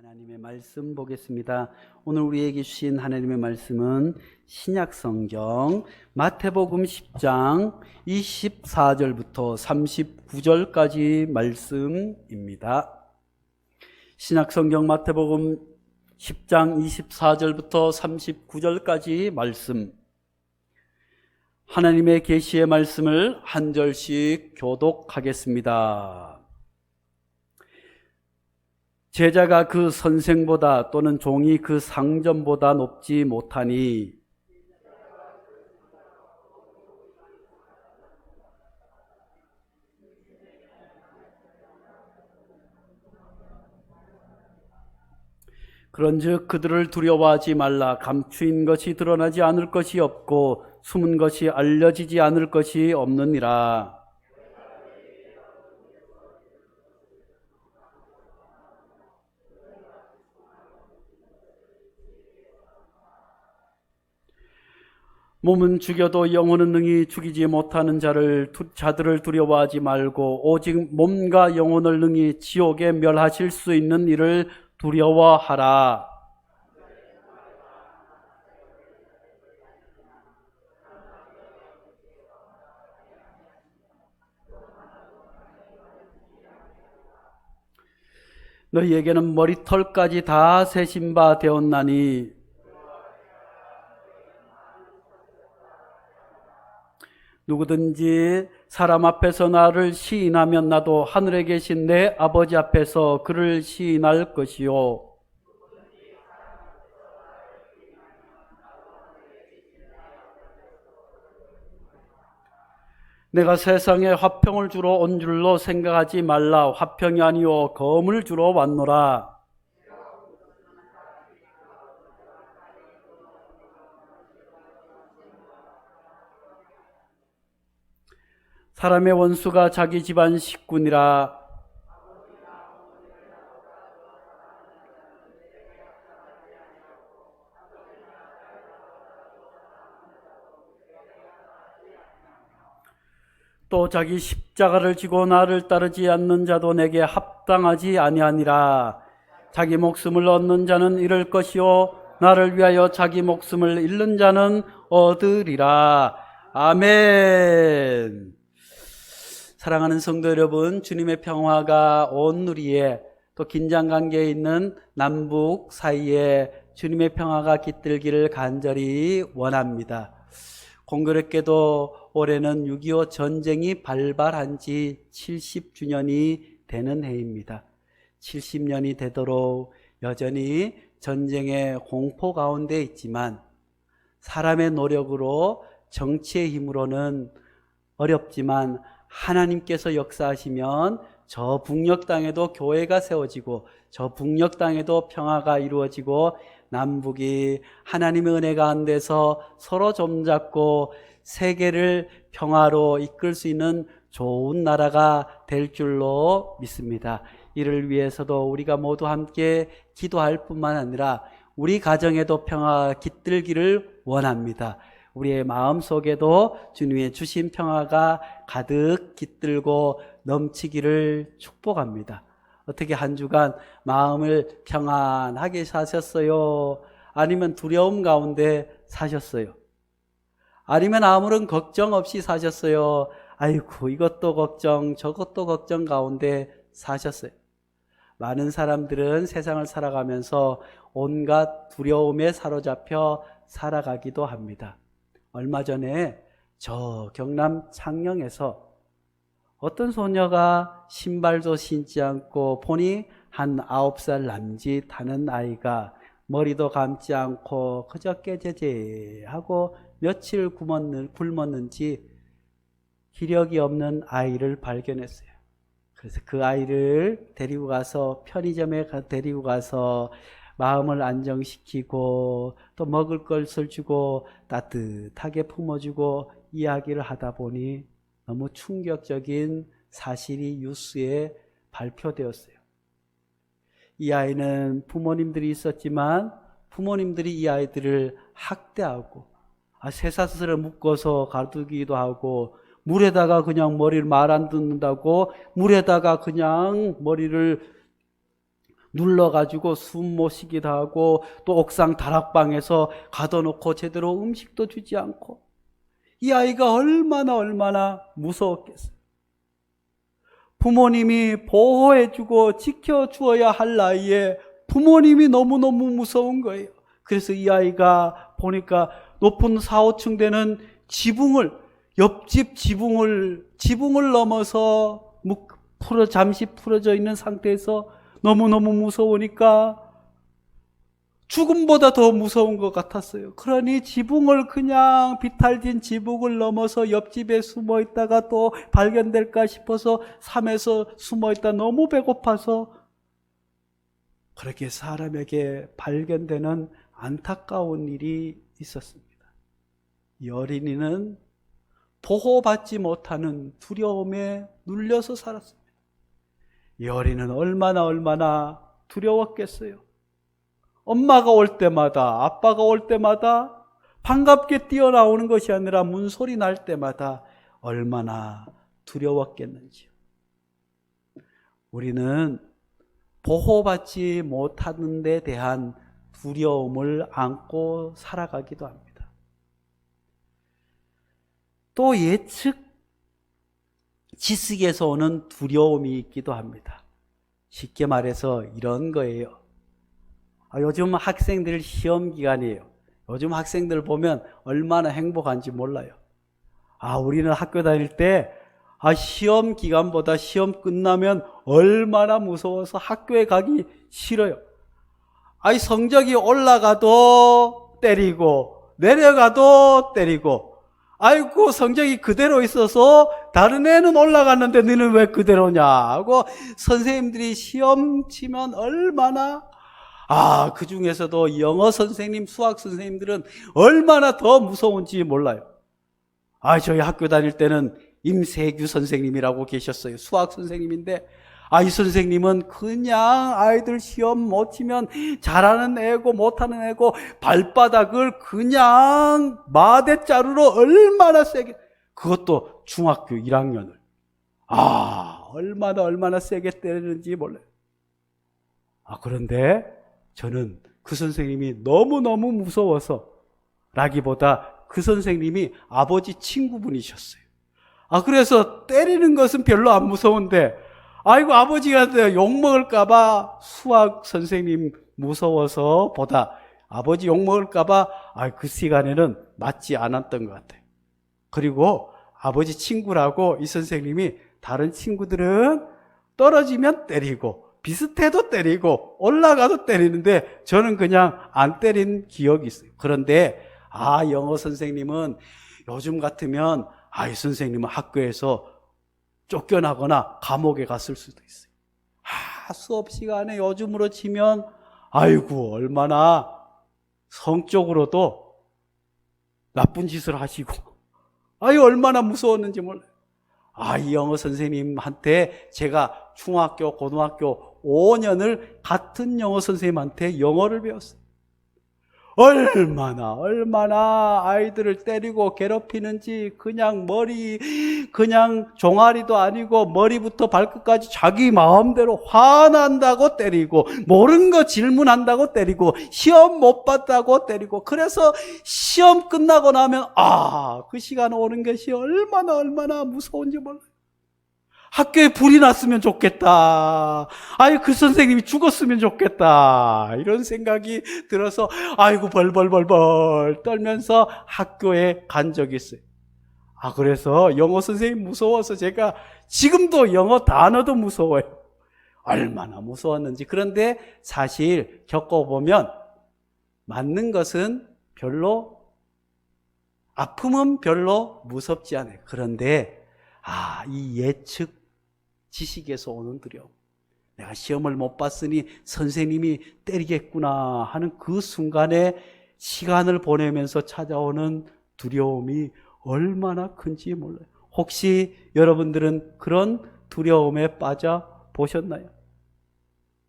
하나님의 말씀 보겠습니다. 오늘 우리에게 주신 하나님의 말씀은 신약성경 마태복음 10장 24절부터 39절까지 말씀입니다. 신약성경 마태복음 10장 24절부터 39절까지 말씀, 하나님의 계시의 말씀을 한 절씩 교독하겠습니다. 제자가 그 선생보다 또는 종이 그 상전보다 높지 못하니 그런즉 그들을 두려워하지 말라. 감추인 것이 드러나지 않을 것이 없고 숨은 것이 알려지지 않을 것이 없느니라. 몸은 죽여도 영혼은 능히 죽이지 못하는 자들을 두려워하지 말고 오직 몸과 영혼을 능히 지옥에 멸하실 수 있는 이를 두려워하라. 너희에게는 머리털까지 다 세신 바 되었나니 누구든지 사람 앞에서 나를 시인하면 나도 하늘에 계신 내 아버지 앞에서 그를 시인할 것이요. 내가 세상에 화평을 주러 온 줄로 생각하지 말라. 화평이 아니요 검을 주러 왔노라. 사람의 원수가 자기 집안 식구니라. 또 자기 십자가를 지고 나를 따르지 않는 자도 내게 합당하지 아니하니라. 자기 목숨을 얻는 자는 잃을 것이요 나를 위하여 자기 목숨을 잃는 자는 얻으리라. 아멘. 사랑하는 성도 여러분, 주님의 평화가 온 누리에 또 긴장관계에 있는 남북 사이에 주님의 평화가 깃들기를 간절히 원합니다. 공교롭게도 올해는 6.25 전쟁이 발발한 지 70주년이 되는 해입니다. 70년이 되도록 여전히 전쟁의 공포 가운데 있지만 사람의 노력으로 정치의 힘으로는 어렵지만 하나님께서 역사하시면 저 북녘 땅에도 교회가 세워지고 저 북녘 땅에도 평화가 이루어지고 남북이 하나님의 은혜 가운데서 서로 점잡고 세계를 평화로 이끌 수 있는 좋은 나라가 될 줄로 믿습니다. 이를 위해서도 우리가 모두 함께 기도할 뿐만 아니라 우리 가정에도 평화가 깃들기를 원합니다. 우리의 마음속에도 주님의 주신 평화가 가득 깃들고 넘치기를 축복합니다. 어떻게 한 주간 마음을 평안하게 사셨어요? 아니면 두려움 가운데 사셨어요? 아니면 아무런 걱정 없이 사셨어요? 아이고 이것도 걱정 저것도 걱정 가운데 사셨어요? 많은 사람들은 세상을 살아가면서 온갖 두려움에 사로잡혀 살아가기도 합니다. 얼마 전에 저 경남 창녕에서 어떤 소녀가 신발도 신지 않고 보니 한 9살 남짓하는 아이가 머리도 감지 않고 그저 깨재재하고 며칠 굶었는지 기력이 없는 아이를 발견했어요. 그래서 그 아이를 데리고 가서 편의점에 데리고 가서 마음을 안정시키고 또 먹을 것을 주고 따뜻하게 품어주고 이야기를 하다 보니 너무 충격적인 사실이 뉴스에 발표되었어요. 이 아이는 부모님들이 있었지만 부모님들이 이 아이들을 학대하고 쇠사슬에 묶어서 가두기도 하고 물에다가 그냥 머리를 말 안 듣는다고 물에다가 그냥 머리를 눌러가지고 숨 못 쉬기도 하고 또 옥상 다락방에서 가둬놓고 제대로 음식도 주지 않고 이 아이가 얼마나 무서웠겠어요. 부모님이 보호해주고 지켜주어야 할 나이에 부모님이 너무너무 무서운 거예요. 그래서 이 아이가 보니까 높은 4, 5층 되는 옆집 지붕을 넘어서 잠시 풀어져 있는 상태에서 너무너무 무서우니까 죽음보다 더 무서운 것 같았어요. 그러니 그냥 비탈진 지붕을 넘어서 옆집에 숨어 있다가 또 발견될까 싶어서 산에서 숨어 있다 너무 배고파서 그렇게 사람에게 발견되는 안타까운 일이 있었습니다. 이 어린이는 보호받지 못하는 두려움에 눌려서 살았습니다. 이 어린이는 얼마나 두려웠겠어요. 엄마가 올 때마다, 아빠가 올 때마다 반갑게 뛰어나오는 것이 아니라 문소리 날 때마다 얼마나 두려웠겠는지요. 우리는 보호받지 못하는 데 대한 두려움을 안고 살아가기도 합니다. 또 예측 지식에서 오는 두려움이 있기도 합니다. 쉽게 말해서 이런 거예요. 요즘 학생들 시험 기간이에요. 요즘 학생들 보면 얼마나 행복한지 몰라요. 우리는 학교 다닐 때 시험 기간보다 시험 끝나면 얼마나 무서워서 학교에 가기 싫어요. 성적이 올라가도 때리고 내려가도 때리고 아이고 성적이 그대로 있어서 다른 애는 올라갔는데 너는 왜 그대로냐 하고 선생님들이 시험 치면 얼마나 그 중에서도 영어 선생님, 수학 선생님들은 얼마나 더 무서운지 몰라요. 저희 학교 다닐 때는 임세규 선생님이라고 계셨어요. 수학 선생님인데 이 선생님은 그냥 아이들 시험 못 치면 잘하는 애고 못하는 애고 발바닥을 그냥 마대자루로 얼마나 세게, 그것도 중학교 1학년을 얼마나 세게 때리는지 몰라요. 그런데 저는 그 선생님이 너무너무 무서워서 라기보다 그 선생님이 아버지 친구분이셨어요. 그래서 때리는 것은 별로 안 무서운데 아버지가 욕먹을까봐 수학 선생님 무서워서 보다 아버지 욕먹을까봐 그 시간에는 맞지 않았던 것 같아요. 그리고 아버지 친구라고 이 선생님이 다른 친구들은 떨어지면 때리고 비슷해도 때리고 올라가도 때리는데 저는 그냥 안 때린 기억이 있어요. 그런데 영어 선생님은 요즘 같으면 이 선생님은 학교에서 쫓겨나거나 감옥에 갔을 수도 있어요. 수업 시간에 요즘으로 치면 아이고 얼마나 성적으로도 나쁜 짓을 하시고 얼마나 무서웠는지 몰라요. 이 영어 선생님한테 제가 중학교, 고등학교 5년을 같은 영어 선생님한테 영어를 배웠어요. 얼마나 아이들을 때리고 괴롭히는지 그냥 종아리도 아니고 머리부터 발끝까지 자기 마음대로 화난다고 때리고 모르는 거 질문한다고 때리고 시험 못 봤다고 때리고 그래서 시험 끝나고 나면 그 시간 오는 것이 얼마나 무서운지 몰라요. 학교에 불이 났으면 좋겠다. 그 선생님이 죽었으면 좋겠다. 이런 생각이 들어서 벌벌 떨면서 학교에 간 적이 있어요. 그래서 영어 선생님 무서워서 제가 지금도 영어 단어도 무서워요. 얼마나 무서웠는지. 그런데 사실 겪어보면 맞는 것은 아픔은 별로 무섭지 않아요. 그런데 이 예측 지식에서 오는 두려움, 내가 시험을 못 봤으니 선생님이 때리겠구나 하는 그 순간에 시간을 보내면서 찾아오는 두려움이 얼마나 큰지 몰라요. 혹시 여러분들은 그런 두려움에 빠져 보셨나요?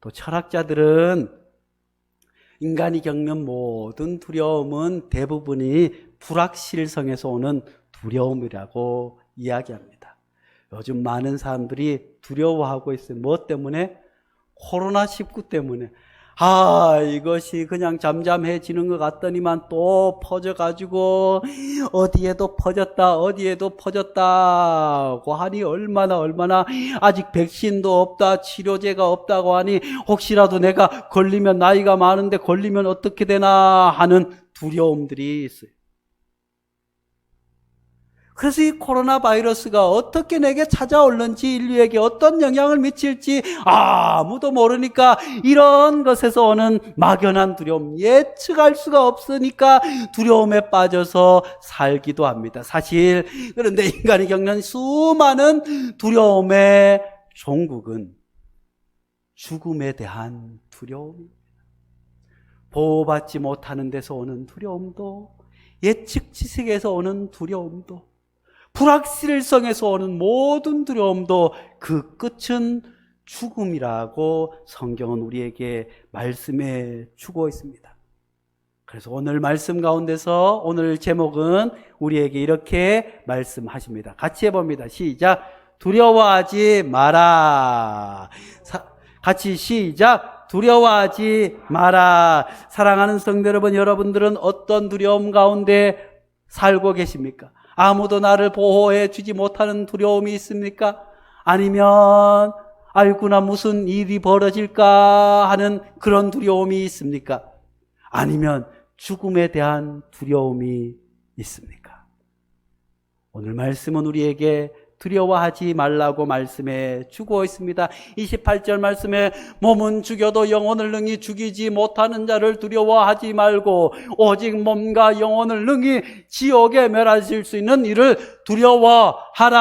또 철학자들은 인간이 겪는 모든 두려움은 대부분이 불확실성에서 오는 두려움이라고 이야기합니다. 요즘 많은 사람들이 두려워하고 있어요. 무엇 때문에? 코로나19 때문에 이것이 그냥 잠잠해지는 것 같더니만 또 퍼져가지고 어디에도 퍼졌다고 하니 얼마나 아직 백신도 없다, 치료제가 없다고 하니 혹시라도 내가 걸리면 나이가 많은데 걸리면 어떻게 되나 하는 두려움들이 있어요. 그래서 이 코로나 바이러스가 어떻게 내게 찾아올는지, 인류에게 어떤 영향을 미칠지 아무도 모르니까 이런 것에서 오는 막연한 두려움, 예측할 수가 없으니까 두려움에 빠져서 살기도 합니다. 사실 그런데 인간이 겪는 수많은 두려움의 종국은 죽음에 대한 두려움입니다. 보호받지 못하는 데서 오는 두려움도, 예측지식에서 오는 두려움도, 불확실성에서 오는 모든 두려움도 그 끝은 죽음이라고 성경은 우리에게 말씀해 주고 있습니다. 그래서 오늘 말씀 가운데서 오늘 제목은 우리에게 이렇게 말씀하십니다. 같이 해봅니다. 시작. 두려워하지 마라. 같이 시작. 두려워하지 마라. 사랑하는 성도 여러분, 여러분들은 어떤 두려움 가운데 살고 계십니까? 아무도 나를 보호해 주지 못하는 두려움이 있습니까? 아니면 알구나 무슨 일이 벌어질까 하는 그런 두려움이 있습니까? 아니면 죽음에 대한 두려움이 있습니까? 오늘 말씀은 우리에게 두려워하지 말라고 말씀해 주고 있습니다. 28절 말씀에 몸은 죽여도 영혼을 능히 죽이지 못하는 자를 두려워하지 말고 오직 몸과 영혼을 능히 지옥에 멸하실 수 있는 이를 두려워하라.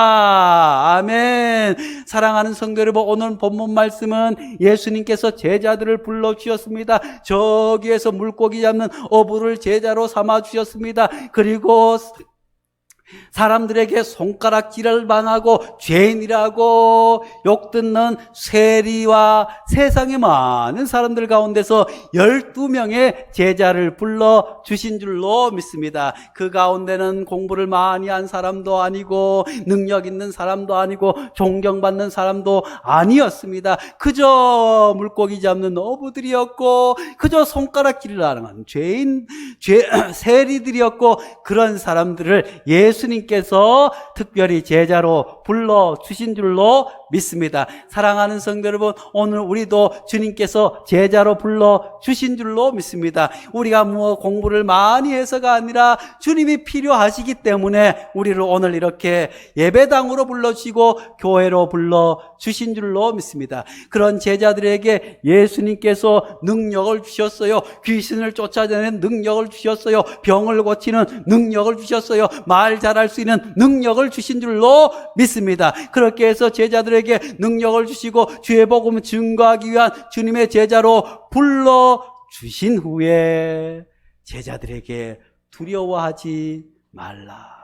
아멘. 사랑하는 성도 여러분, 오늘 본문 말씀은 예수님께서 제자들을 불러주셨습니다. 저기에서 물고기 잡는 어부를 제자로 삼아주셨습니다. 그리고 사람들에게 손가락질을 반하고 죄인이라고 욕듣는 세리와 세상의 많은 사람들 가운데서 12명의 제자를 불러주신 줄로 믿습니다. 그 가운데는 공부를 많이 한 사람도 아니고 능력 있는 사람도 아니고 존경받는 사람도 아니었습니다. 그저 물고기 잡는 어부들이었고 그저 손가락질을 하는 세리들이었고 그런 사람들을 예수님께서 특별히 제자로 불러주신 줄로 믿습니다. 사랑하는 성도 여러분, 오늘 우리도 주님께서 제자로 불러주신 줄로 믿습니다. 우리가 공부를 많이 해서가 아니라 주님이 필요하시기 때문에 우리를 오늘 이렇게 예배당으로 불러주시고 교회로 불러주신 줄로 믿습니다. 그런 제자들에게 예수님께서 능력을 주셨어요. 귀신을 쫓아내는 능력을 주셨어요. 병을 고치는 능력을 주셨어요. 말 잘할 수 있는 능력을 주신 줄로 믿습니다. 그렇게 해서 제자들에게 능력을 주시고 주의 복음을 증거하기 위한 주님의 제자로 불러주신 후에 제자들에게 두려워하지 말라.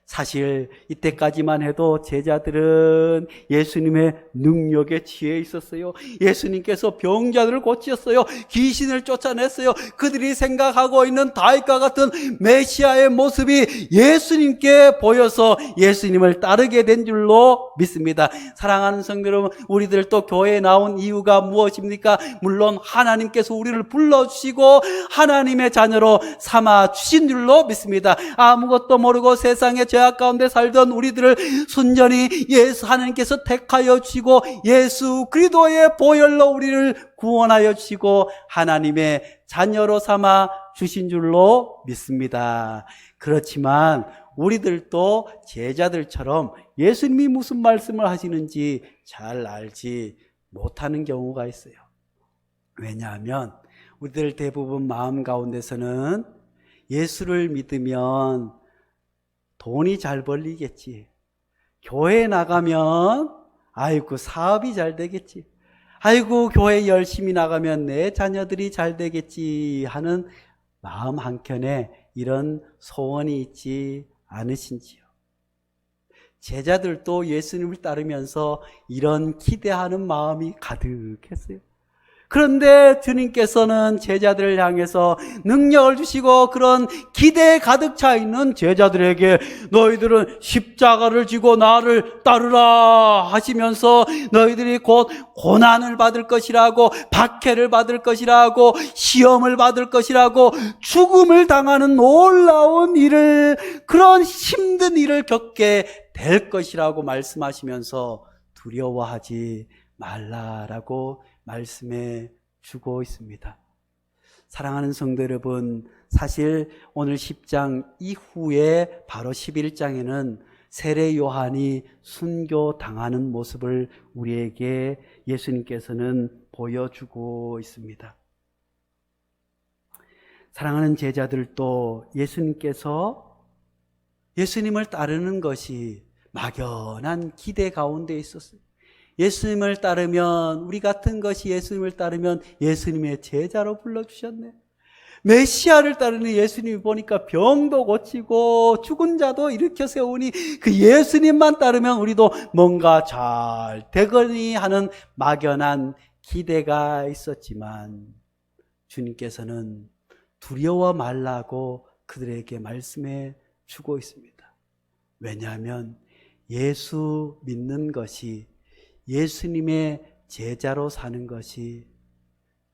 사실 이때까지만 해도 제자들은 예수님의 능력에 취해 있었어요. 예수님께서 병자들을 고치셨어요. 귀신을 쫓아냈어요. 그들이 생각하고 있는 다윗과 같은 메시아의 모습이 예수님께 보여서 예수님을 따르게 된 줄로 믿습니다. 사랑하는 성도 여러분, 우리들 또 교회에 나온 이유가 무엇입니까? 물론 하나님께서 우리를 불러주시고 하나님의 자녀로 삼아주신 줄로 믿습니다. 아무것도 모르고 세상에 죄악 가운데 살던 우리들을 순전히 하나님께서 택하여 주시고 예수 그리스도의 보혈로 우리를 구원하여 주시고 하나님의 자녀로 삼아 주신 줄로 믿습니다. 그렇지만 우리들도 제자들처럼 예수님이 무슨 말씀을 하시는지 잘 알지 못하는 경우가 있어요. 왜냐하면 우리들 대부분 마음 가운데서는 예수를 믿으면 돈이 잘 벌리겠지. 교회에 나가면 아이고 사업이 잘 되겠지. 아이고 교회 열심히 나가면 내 자녀들이 잘 되겠지 하는 마음 한켠에 이런 소원이 있지 않으신지요? 제자들도 예수님을 따르면서 이런 기대하는 마음이 가득했어요. 그런데 주님께서는 제자들을 향해서 능력을 주시고 그런 기대에 가득 차 있는 제자들에게 너희들은 십자가를 지고 나를 따르라 하시면서 너희들이 곧 고난을 받을 것이라고, 박해를 받을 것이라고, 시험을 받을 것이라고, 죽음을 당하는 놀라운 일을, 그런 힘든 일을 겪게 될 것이라고 말씀하시면서 두려워하지 말라라고 말씀해 주고 있습니다. 사랑하는 성도 여러분, 사실 오늘 10장 이후에 바로 11장에는 세례 요한이 순교당하는 모습을 우리에게 예수님께서는 보여주고 있습니다. 사랑하는 제자들도 예수님을 따르는 것이 막연한 기대 가운데 있었어요. 예수님을 따르면, 우리 같은 것이 예수님을 따르면 예수님의 제자로 불러주셨네. 메시아를 따르는 예수님이 보니까 병도 고치고 죽은 자도 일으켜 세우니 그 예수님만 따르면 우리도 뭔가 잘 되거니 하는 막연한 기대가 있었지만 주님께서는 두려워 말라고 그들에게 말씀해 주고 있습니다. 왜냐하면 예수 믿는 것이, 예수님의 제자로 사는 것이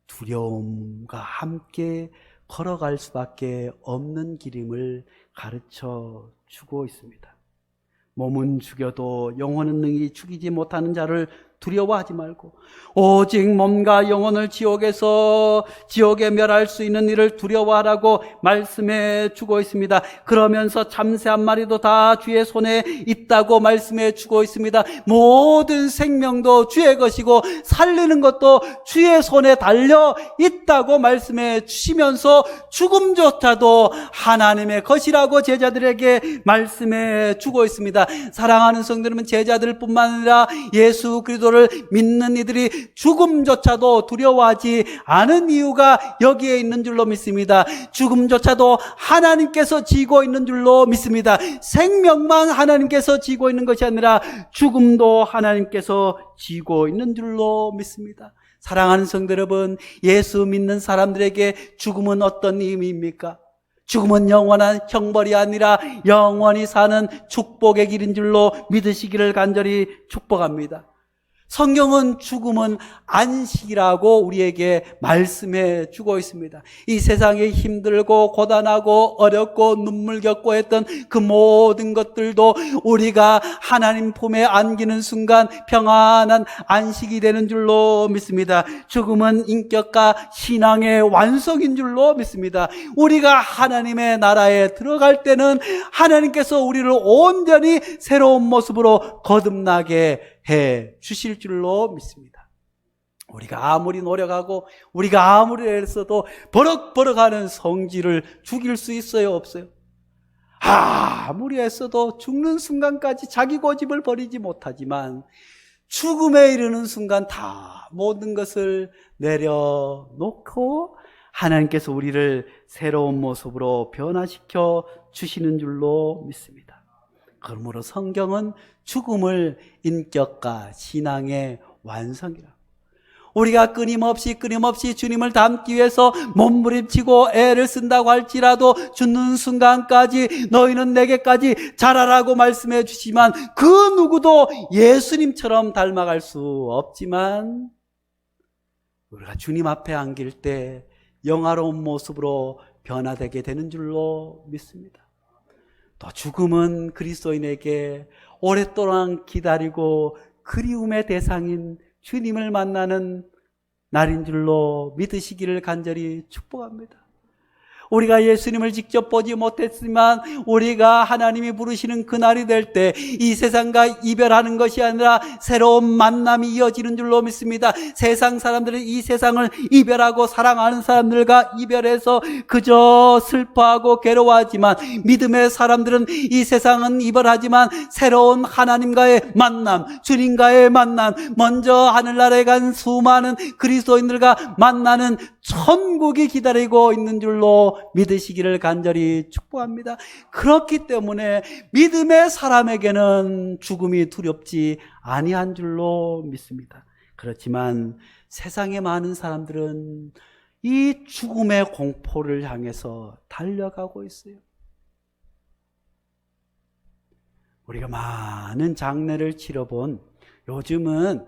두려움과 함께 걸어갈 수밖에 없는 길임을 가르쳐 주고 있습니다. 몸은 죽여도 영혼은 능히 죽이지 못하는 자를 두려워하지 말고 오직 몸과 영혼을 지옥에 멸할 수 있는 일을 두려워하라고 말씀해 주고 있습니다. 그러면서 잠새 한 마리도 다 주의 손에 있다고 말씀해 주고 있습니다. 모든 생명도 주의 것이고 살리는 것도 주의 손에 달려 있다고 말씀해 주시면서 죽음조차도 하나님의 것이라고 제자들에게 말씀해 주고 있습니다. 사랑하는 성도 여러분, 제자들뿐만 아니라 예수 그리스도를 믿는 이들이 죽음조차도 두려워하지 않은 이유가 여기에 있는 줄로 믿습니다. 죽음조차도 하나님께서 지고 있는 줄로 믿습니다. 생명만 하나님께서 지고 있는 것이 아니라 죽음도 하나님께서 지고 있는 줄로 믿습니다. 사랑하는 성도 여러분, 예수 믿는 사람들에게 죽음은 어떤 의미입니까? 죽음은 영원한 형벌이 아니라 영원히 사는 축복의 길인 줄로 믿으시기를 간절히 축복합니다. 성경은 죽음은 안식이라고 우리에게 말씀해 주고 있습니다. 이 세상에 힘들고 고단하고 어렵고 눈물 겪고 했던 그 모든 것들도 우리가 하나님 품에 안기는 순간 평안한 안식이 되는 줄로 믿습니다. 죽음은 인격과 신앙의 완성인 줄로 믿습니다. 우리가 하나님의 나라에 들어갈 때는 하나님께서 우리를 온전히 새로운 모습으로 거듭나게 해 주실 줄로 믿습니다. 우리가 아무리 노력하고 우리가 아무리 애써도 버럭버럭하는 성질을 죽일 수 있어요, 없어요? 아무리 애써도 죽는 순간까지 자기 고집을 버리지 못하지만 죽음에 이르는 순간 다 모든 것을 내려놓고 하나님께서 우리를 새로운 모습으로 변화시켜 주시는 줄로 믿습니다. 그러므로 성경은 죽음을 인격과 신앙의 완성이라고, 우리가 끊임없이 주님을 닮기 위해서 몸부림치고 애를 쓴다고 할지라도 죽는 순간까지 너희는 내게까지 자라라고 말씀해 주시지만 그 누구도 예수님처럼 닮아갈 수 없지만 우리가 주님 앞에 안길 때 영화로운 모습으로 변화되게 되는 줄로 믿습니다. 또 죽음은 그리스도인에게 오랫동안 기다리고 그리움의 대상인 주님을 만나는 날인 줄로 믿으시기를 간절히 축복합니다. 우리가 예수님을 직접 보지 못했지만 우리가 하나님이 부르시는 그날이 될 때 이 세상과 이별하는 것이 아니라 새로운 만남이 이어지는 줄로 믿습니다. 세상 사람들은 이 세상을 이별하고 사랑하는 사람들과 이별해서 그저 슬퍼하고 괴로워하지만 믿음의 사람들은 이 세상은 이별하지만 새로운 하나님과의 만남, 주님과의 만남, 먼저 하늘나라에 간 수많은 그리스도인들과 만나는 천국이 기다리고 있는 줄로 믿으시기를 간절히 축복합니다. 그렇기 때문에 믿음의 사람에게는 죽음이 두렵지 아니한 줄로 믿습니다. 그렇지만 세상의 많은 사람들은 이 죽음의 공포를 향해서 달려가고 있어요. 우리가 많은 장례를 치러본, 요즘은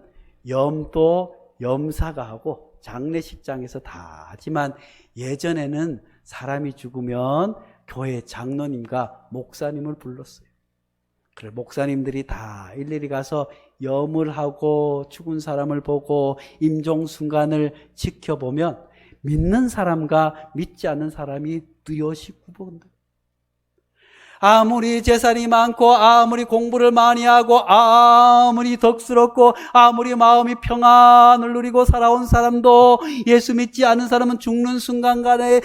염도 염사가 하고 장례식장에서 다 하지만, 예전에는 사람이 죽으면 교회 장로님과 목사님을 불렀어요. 그래, 목사님들이 다 일일이 가서 염을 하고 죽은 사람을 보고 임종순간을 지켜보면 믿는 사람과 믿지 않는 사람이 뚜렷이 구분된다. 아무리 재산이 많고 아무리 공부를 많이 하고 아무리 덕스럽고 아무리 마음이 평안을 누리고 살아온 사람도, 예수 믿지 않는 사람은 죽는 순간간에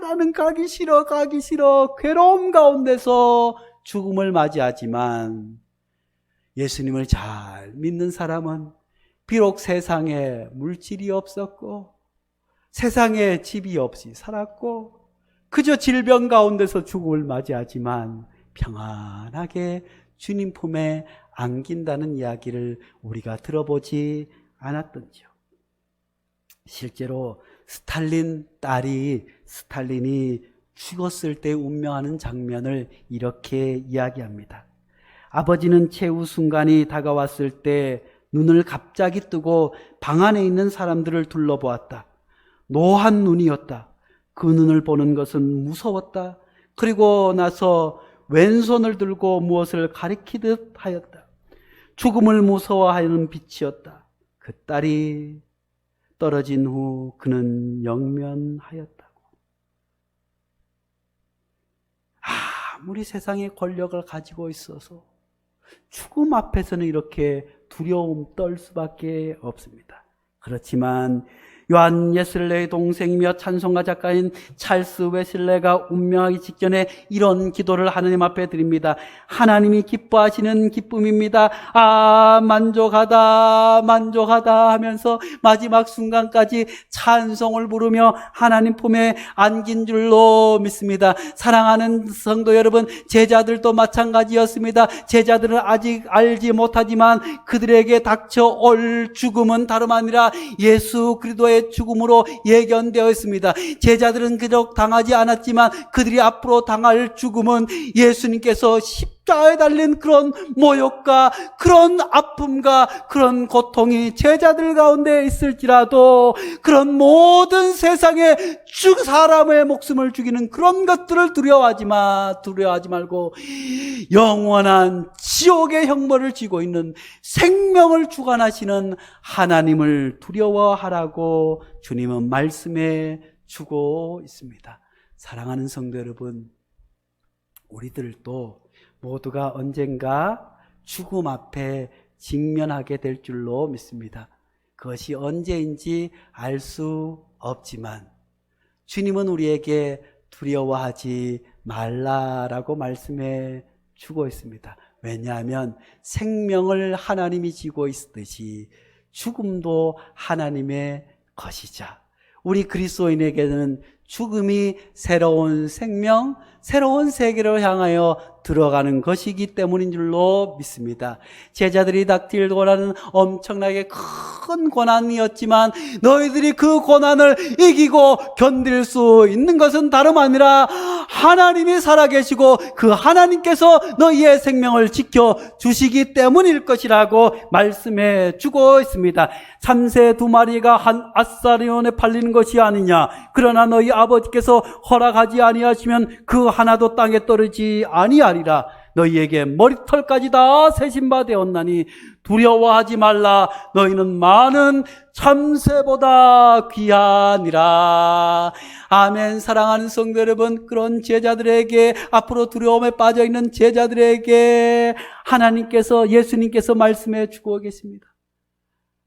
나는 가기 싫어 괴로움 가운데서 죽음을 맞이하지만, 예수님을 잘 믿는 사람은 비록 세상에 물질이 없었고 세상에 집이 없이 살았고 그저 질병 가운데서 죽음을 맞이하지만 평안하게 주님 품에 안긴다는 이야기를 우리가 들어보지 않았던지요. 실제로 스탈린 딸이 스탈린이 죽었을 때 운명하는 장면을 이렇게 이야기합니다. 아버지는 최후 순간이 다가왔을 때 눈을 갑자기 뜨고 방 안에 있는 사람들을 둘러보았다. 노한 눈이었다. 그 눈을 보는 것은 무서웠다. 그리고 나서 왼손을 들고 무엇을 가리키듯 하였다. 죽음을 무서워하는 빛이었다. 그 딸이 떨어진 후 그는 영면하였다고. 아무리 세상의 권력을 가지고 있어서 죽음 앞에서는 이렇게 두려움 떨 수밖에 없습니다. 그렇지만 요한 웨슬레의 동생이며 찬송가 작가인 찰스 웨슬레가 운명하기 직전에 이런 기도를 하나님 앞에 드립니다. 하나님이 기뻐하시는 기쁨입니다. 만족하다 하면서 마지막 순간까지 찬송을 부르며 하나님 품에 안긴 줄로 믿습니다. 사랑하는 성도 여러분, 제자들도 마찬가지였습니다. 제자들은 아직 알지 못하지만 그들에게 닥쳐올 죽음은 다름 아니라 예수 그리스도의 죽음으로 예견되어 있습니다. 제자들은 그저 당하지 않았지만 그들이 앞으로 당할 죽음은 예수님께서 십자가에 달린 그런 모욕과 그런 아픔과 그런 고통이 제자들 가운데 있을지라도, 그런 모든 세상에 사람의 목숨을 죽이는 그런 것들을 두려워하지 말고 영원한 지옥의 형벌을 지고 있는 생명을 주관하시는 하나님을 두려워하라고 주님은 말씀해 주고 있습니다. 사랑하는 성도 여러분, 우리들도 모두가 언젠가 죽음 앞에 직면하게 될 줄로 믿습니다. 그것이 언제인지 알 수 없지만 주님은 우리에게 두려워하지 말라라고 말씀해 주고 있습니다. 왜냐하면 생명을 하나님이 지고 있듯이 죽음도 하나님의 것이자, 우리 그리스도인에게는 죽음이 새로운 생명, 새로운 세계를 향하여 들어가는 것이기 때문인 줄로 믿습니다. 제자들이 닥칠 고난은 엄청나게 큰 고난이었지만 너희들이 그 고난을 이기고 견딜 수 있는 것은 다름 아니라 하나님이 살아계시고 그 하나님께서 너희의 생명을 지켜주시기 때문일 것이라고 말씀해 주고 있습니다. 참새 2마리가 한 아사리온에 팔리는 것이 아니냐. 그러나 너희 아버지께서 허락하지 아니하시면 그 하나도 땅에 떨어지지 아니하리라. 너희에게 머리털까지 다 세신 바 되었나니 두려워하지 말라. 너희는 많은 참새보다 귀하니라. 아멘. 사랑하는 성도 여러분, 그런 제자들에게, 앞으로 두려움에 빠져있는 제자들에게 하나님께서, 예수님께서 말씀해 주고 계십니다.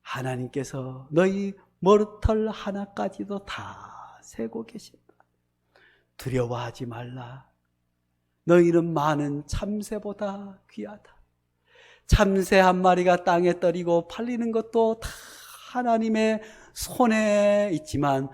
하나님께서 너희 머리털 하나까지도 다 세고 계신다. 두려워하지 말라. 너희는 많은 참새보다 귀하다. 참새 한 마리가 땅에 떨이고 팔리는 것도 다 하나님의 손에 있지만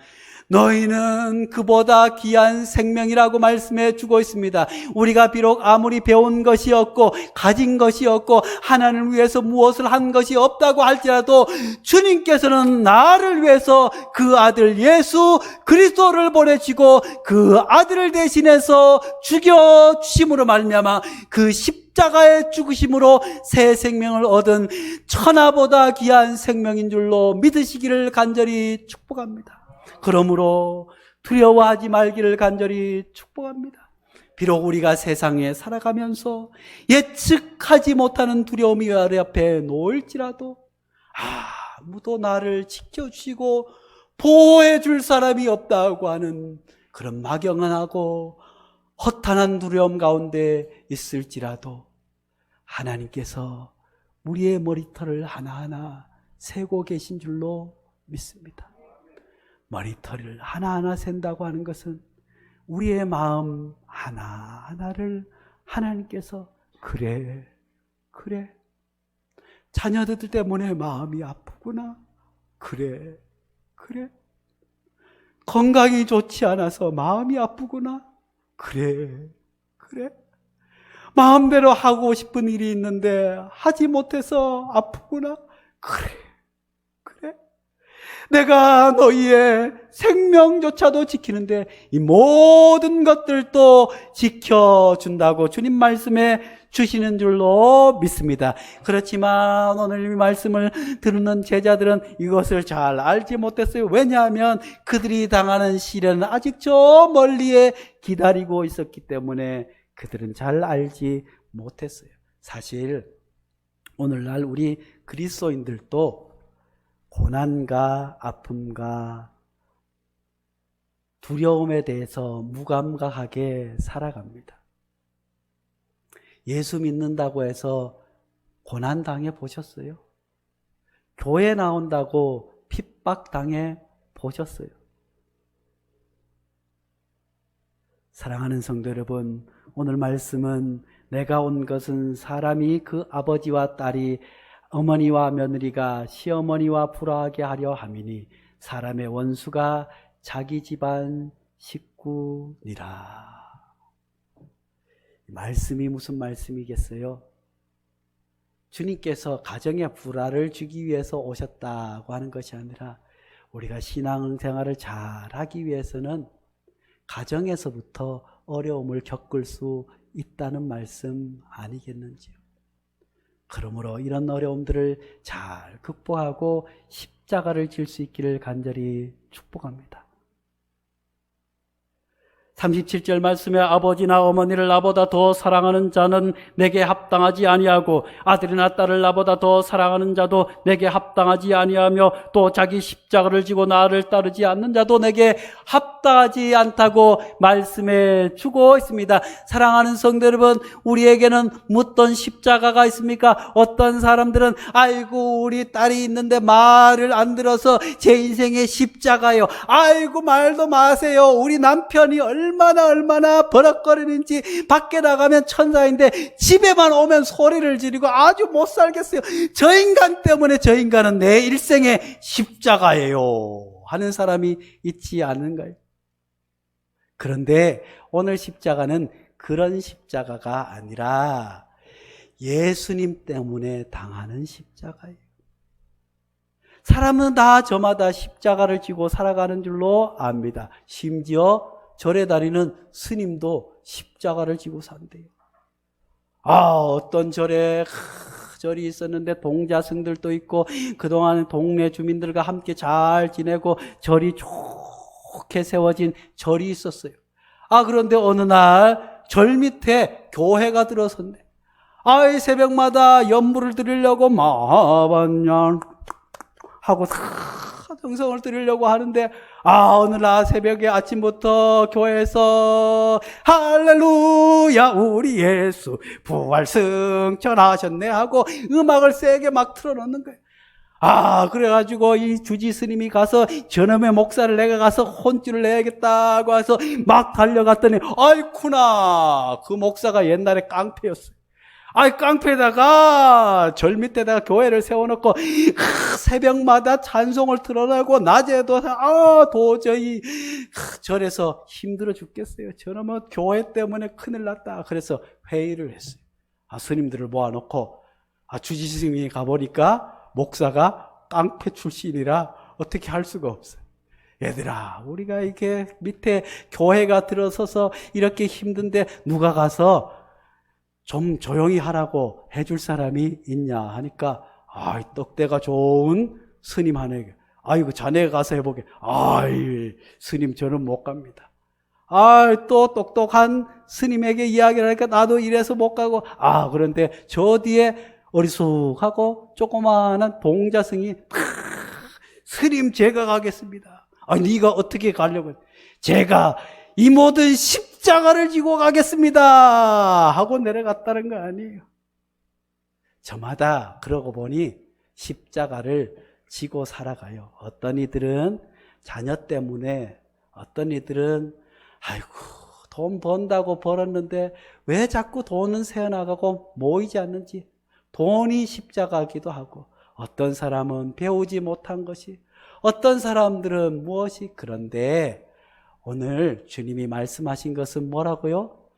너희는 그보다 귀한 생명이라고 말씀해 주고 있습니다. 우리가 비록 아무리 배운 것이 없고 가진 것이 없고 하나님을 위해서 무엇을 한 것이 없다고 할지라도 주님께서는 나를 위해서 그 아들 예수 그리스도를 보내시고 그 아들을 대신해서 죽여주심으로 말미암아 그 십자가의 죽으심으로 새 생명을 얻은 천하보다 귀한 생명인 줄로 믿으시기를 간절히 축복합니다. 그러므로 두려워하지 말기를 간절히 축복합니다. 비록 우리가 세상에 살아가면서 예측하지 못하는 두려움이 우리 앞에 놓일지라도 아무도 나를 지켜주시고 보호해 줄 사람이 없다고 하는 그런 막연하고 허탄한 두려움 가운데 있을지라도 하나님께서 우리의 머리털을 하나하나 세고 계신 줄로 믿습니다. 머리털을 하나하나 센다고 하는 것은 우리의 마음 하나하나를 하나님께서 그래 자녀들 때문에 마음이 아프구나, 그래 건강이 좋지 않아서 마음이 아프구나, 그래 마음대로 하고 싶은 일이 있는데 하지 못해서 아프구나, 그래 내가 너희의 생명조차도 지키는데 이 모든 것들도 지켜준다고 주님 말씀해 주시는 줄로 믿습니다. 그렇지만 오늘 이 말씀을 듣는 제자들은 이것을 잘 알지 못했어요. 왜냐하면 그들이 당하는 시련은 아직 저 멀리에 기다리고 있었기 때문에 그들은 잘 알지 못했어요. 사실 오늘날 우리 그리스도인들도 고난과 아픔과 두려움에 대해서 무감각하게 살아갑니다. 예수 믿는다고 해서 고난 당해 보셨어요? 교회 나온다고 핍박 당해 보셨어요? 사랑하는 성도 여러분, 오늘 말씀은 내가 온 것은 사람이 그 아버지와 딸이 어머니와 며느리가 시어머니와 불화하게 하려 함이니 사람의 원수가 자기 집안 식구니라. 말씀이 무슨 말씀이겠어요? 주님께서 가정의 불화를 주기 위해서 오셨다고 하는 것이 아니라 우리가 신앙생활을 잘하기 위해서는 가정에서부터 어려움을 겪을 수 있다는 말씀 아니겠는지요? 그러므로 이런 어려움들을 잘 극복하고 십자가를 질 수 있기를 간절히 축복합니다. 37절 말씀에 아버지나 어머니를 나보다 더 사랑하는 자는 내게 합당하지 아니하고 아들이나 딸을 나보다 더 사랑하는 자도 내게 합당하지 아니하며 또 자기 십자가를 지고 나를 따르지 않는 자도 내게 합당하지 않다고 말씀해 주고 있습니다. 사랑하는 성도 여러분, 우리에게는 묻던 십자가가 있습니까? 어떤 사람들은 아이고 우리 딸이 있는데 말을 안 들어서 제 인생의 십자가요. 아이고 말도 마세요. 우리 남편이 얼마나 버럭거리는지 밖에 나가면 천사인데 집에만 오면 소리를 지르고 아주 못 살겠어요. 저 인간 때문에 저 인간은 내 일생의 십자가예요 하는 사람이 있지 않은가요? 그런데 오늘 십자가는 그런 십자가가 아니라 예수님 때문에 당하는 십자가예요. 사람은 다 저마다 십자가를 지고 살아가는 줄로 압니다. 심지어 절에 다니는 스님도 십자가를 지고 산대요. 어떤 절이 있었는데 동자승들도 있고 그동안 동네 주민들과 함께 잘 지내고 절이 좋게 세워진 절이 있었어요. 그런데 어느 날 절 밑에 교회가 들어섰네. 새벽마다 연물을 드리려고 마반년 하고 정성을 드리려고 하는데 어느 날 새벽에 아침부터 교회에서 할렐루야 우리 예수 부활 승천하셨네 하고 음악을 세게 막 틀어놓는 거예요. 그래가지고 이 주지 스님이 가서 저놈의 목사를 내가 가서 혼쭐을 내야겠다고 해서 막 달려갔더니 아이쿠나 그 목사가 옛날에 깡패였어요. 아이, 깡패에다가 절 밑에다가 교회를 세워놓고 새벽마다 찬송을 틀어내고 낮에도 도저히 절에서 힘들어 죽겠어요. 저놈은 교회 때문에 큰일 났다. 그래서 회의를 했어요. 스님들을 모아놓고 주지스님이 가보니까 목사가 깡패 출신이라 어떻게 할 수가 없어요. 얘들아, 우리가 이렇게 밑에 교회가 들어서서 이렇게 힘든데 누가 가서 좀 조용히 하라고 해줄 사람이 있냐 하니까 떡대가 좋은 스님 하나에게 이거 자네가 가서 해보게. 스님 저는 못 갑니다. 또 똑똑한 스님에게 이야기를 하니까 나도 이래서 못 가고. 그런데 저 뒤에 어리숙하고 조그마한 봉자승이 스님 제가 가겠습니다. 네가 어떻게 가려고? 제가 이 모든 십자가를 지고 가겠습니다 하고 내려갔다는 거 아니에요. 저마다 그러고 보니 십자가를 지고 살아가요. 어떤 이들은 자녀 때문에, 어떤 이들은 돈 번다고 벌었는데 왜 자꾸 돈은 새어나가고 모이지 않는지 돈이 십자가기도 하고, 어떤 사람은 배우지 못한 것이, 어떤 사람들은 무엇이. 그런데 오늘 주님이 말씀하신 것은 뭐라고요?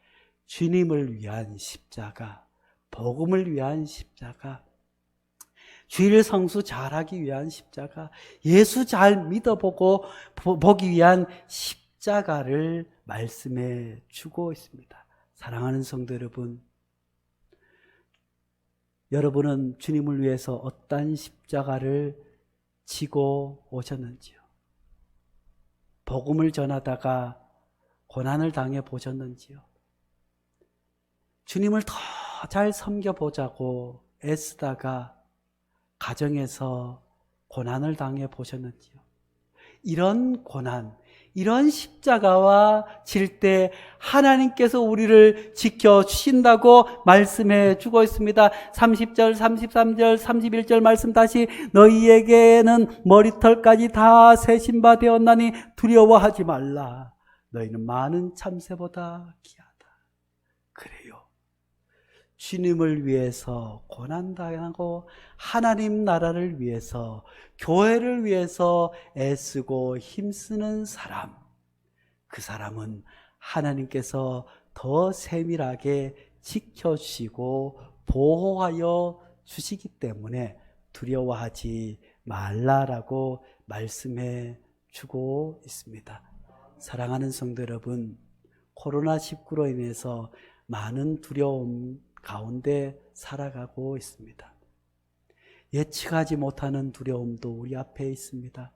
주님을 위한 십자가, 복음을 위한 십자가, 주일 성수 잘하기 위한 십자가, 예수 잘 믿어보고 보기 위한 십자가를 말씀해 주고 있습니다. 사랑하는 성도 여러분, 여러분은 주님을 위해서 어떤 십자가를 지고 오셨는지요? 복음을 전하다가 고난을 당해 보셨는지요? 주님을 더 잘 섬겨보자고 애쓰다가 가정에서 고난을 당해 보셨는지요? 이런 고난, 이런 십자가와 질 때 하나님께서 우리를 지켜주신다고 말씀해 주고 있습니다. 30절, 33절, 31절 말씀 다시, 너희에게는 머리털까지 다 세신 바 되었나니 두려워하지 말라. 너희는 많은 참새보다 귀하다. 그래요. 주님을 위해서 고난당하고 하나님 나라를 위해서, 교회를 위해서 애쓰고 힘쓰는 사람, 그 사람은 하나님께서 더 세밀하게 지켜주시고 보호하여 주시기 때문에 두려워하지 말라라고 말씀해 주고 있습니다. 사랑하는 성도 여러분, 코로나19로 인해서 많은 두려움 가운데 살아가고 있습니다. 예측하지 못하는 두려움도 우리 앞에 있습니다.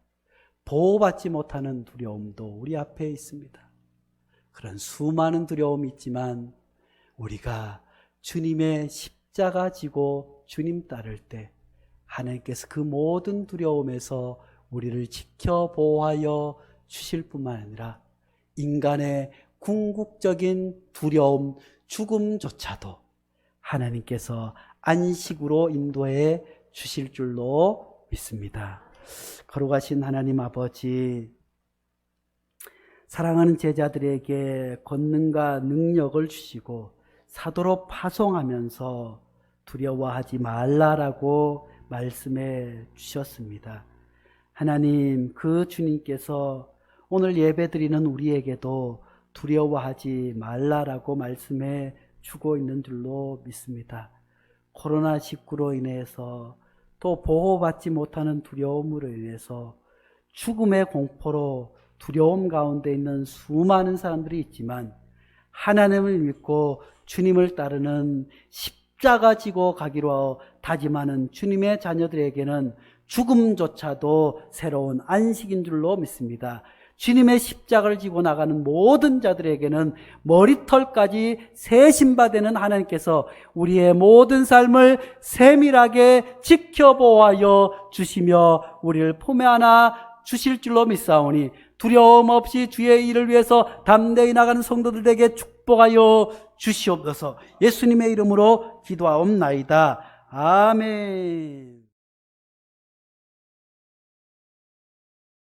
보호받지 못하는 두려움도 우리 앞에 있습니다. 그런 수많은 두려움이 있지만 우리가 주님의 십자가 지고 주님 따를 때 하나님께서 그 모든 두려움에서 우리를 지켜 보호하여 주실 뿐만 아니라 인간의 궁극적인 두려움, 죽음조차도 하나님께서 안식으로 인도해 주실 줄로 믿습니다. 거룩하신 하나님 아버지, 사랑하는 제자들에게 권능과 능력을 주시고 사도로 파송하면서 두려워하지 말라라고 말씀해 주셨습니다. 하나님, 그 주님께서 오늘 예배드리는 우리에게도 두려워하지 말라라고 말씀해 주고 있는 줄로 믿습니다. 코로나19로 인해서 또 보호받지 못하는 두려움으로 인해서 죽음의 공포로 두려움 가운데 있는 수많은 사람들이 있지만 하나님을 믿고 주님을 따르는 십자가 지고 가기로 다짐하는 주님의 자녀들에게는 죽음조차도 새로운 안식인 줄로 믿습니다. 주님의 십자가를 지고 나가는 모든 자들에게는 머리털까지 세신바되는 하나님께서 우리의 모든 삶을 세밀하게 지켜보아여 주시며 우리를 품에 안아 주실 줄로 믿사오니 두려움 없이 주의 일을 위해서 담대히 나가는 성도들에게 축복하여 주시옵소서. 예수님의 이름으로 기도하옵나이다. 아멘.